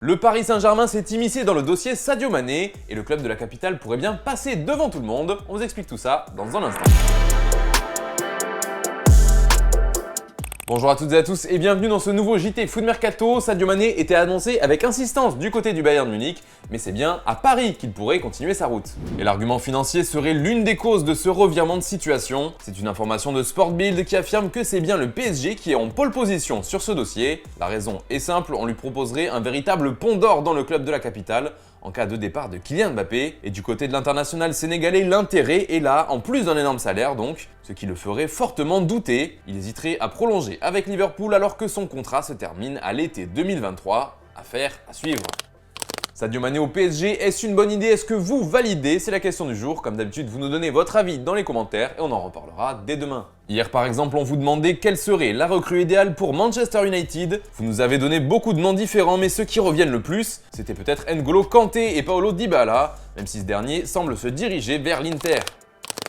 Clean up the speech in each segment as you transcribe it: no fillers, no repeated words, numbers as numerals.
Le Paris Saint-Germain s'est immiscé dans le dossier Sadio Mané et le club de la capitale pourrait bien passer devant tout le monde. On vous explique tout ça dans un instant. Bonjour à toutes et à tous et bienvenue dans ce nouveau JT Foot Mercato. Sadio Mané était annoncé avec insistance du côté du Bayern Munich, mais c'est bien à Paris qu'il pourrait continuer sa route. Et l'argument financier serait l'une des causes de ce revirement de situation. C'est une information de Sportbild qui affirme que c'est bien le PSG qui est en pole position sur ce dossier. La raison est simple, on lui proposerait un véritable pont d'or dans le club de la capitale en cas de départ de Kylian Mbappé. Et du côté de l'international sénégalais, l'intérêt est là, en plus d'un énorme salaire donc, ce qui le ferait fortement douter. Il hésiterait à prolonger avec Liverpool alors que son contrat se termine à l'été 2023. Affaire à suivre. Sadio Mané au PSG, est-ce une bonne idée? Est-ce que vous validez? C'est la question du jour. Comme d'habitude, vous nous donnez votre avis dans les commentaires et on en reparlera dès demain. Hier par exemple, on vous demandait quelle serait la recrue idéale pour Manchester United. Vous nous avez donné beaucoup de noms différents, mais ceux qui reviennent le plus, c'était peut-être N'Golo Kanté et Paulo Dybala, même si ce dernier semble se diriger vers l'Inter.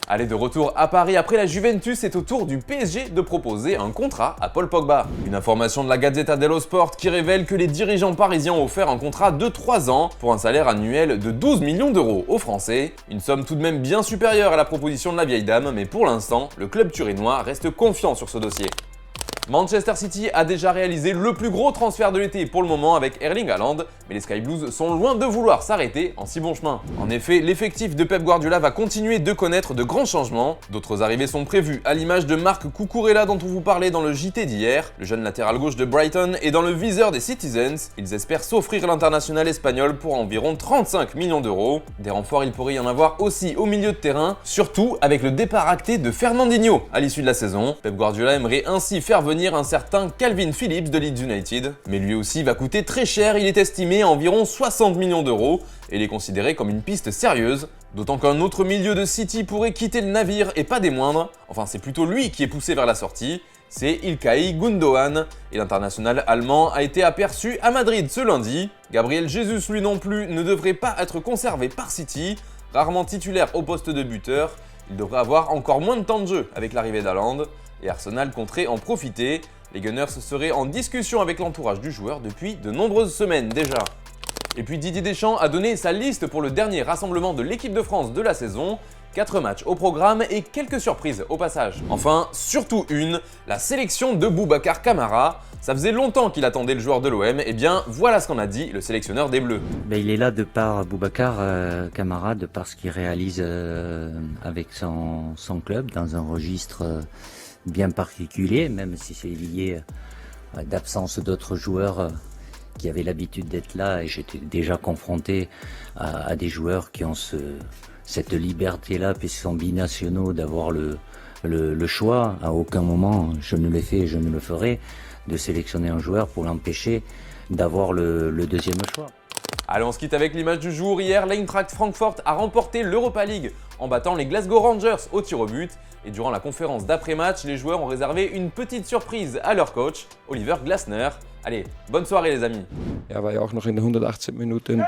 Allez, de retour à Paris après la Juventus, c'est au tour du PSG de proposer un contrat à Paul Pogba. Une information de la Gazzetta dello Sport qui révèle que les dirigeants parisiens ont offert un contrat de 3 ans pour un salaire annuel de 12 millions d'euros aux Français. Une somme tout de même bien supérieure à la proposition de la vieille dame, mais pour l'instant, le club turinois reste confiant sur ce dossier. Manchester City a déjà réalisé le plus gros transfert de l'été pour le moment avec Erling Haaland, mais les Sky Blues sont loin de vouloir s'arrêter en si bon chemin. En effet, l'effectif de Pep Guardiola va continuer de connaître de grands changements. D'autres arrivées sont prévues, à l'image de Marc Cucurella dont on vous parlait dans le JT d'hier. Le jeune latéral gauche de Brighton est dans le viseur des Citizens. Ils espèrent s'offrir l'international espagnol pour environ 35 millions d'euros. Des renforts, il pourrait y en avoir aussi au milieu de terrain, surtout avec le départ acté de Fernandinho à l'issue de la saison. Pep Guardiola aimerait ainsi faire venir un certain Calvin Phillips de Leeds United, mais lui aussi va coûter très cher, il est estimé à environ 60 millions d'euros et il est considéré comme une piste sérieuse, d'autant qu'un autre milieu de City pourrait quitter le navire et pas des moindres, enfin c'est plutôt lui qui est poussé vers la sortie, c'est Ilkay Gundogan, et l'international allemand a été aperçu à Madrid ce lundi. Gabriel Jesus lui non plus ne devrait pas être conservé par City, rarement titulaire au poste de buteur, il devrait avoir encore moins de temps de jeu avec l'arrivée d'Haaland. Et Arsenal compterait en profiter. Les Gunners seraient en discussion avec l'entourage du joueur depuis de nombreuses semaines déjà. Et puis Didier Deschamps a donné sa liste pour le dernier rassemblement de l'équipe de France de la saison. 4 matchs au programme et quelques surprises au passage. Enfin, surtout une, la sélection de Boubacar Kamara. Ça faisait longtemps qu'il attendait le joueur de l'OM, et bien voilà ce qu'en a dit le sélectionneur des Bleus. Il est là de par Boubacar Kamara, de par ce qu'il réalise avec son club dans un registre bien particulier, même si c'est lié à d'absence d'autres joueurs qui avaient l'habitude d'être là, et j'étais déjà confronté à des joueurs qui ont cette liberté-là, puisqu'ils sont binationaux, d'avoir le choix. À aucun moment, je ne l'ai fait et je ne le ferai, de sélectionner un joueur pour l'empêcher d'avoir le deuxième choix. Allez, on se quitte avec l'image du jour. Hier, l'Eintracht Francfort a remporté l'Europa League en battant les Glasgow Rangers au tir au but. Et durant la conférence d'après-match, les joueurs ont réservé une petite surprise à leur coach, Oliver Glasner. Allez, bonne soirée les amis. Ja, wij ook nog in de 180 minuten.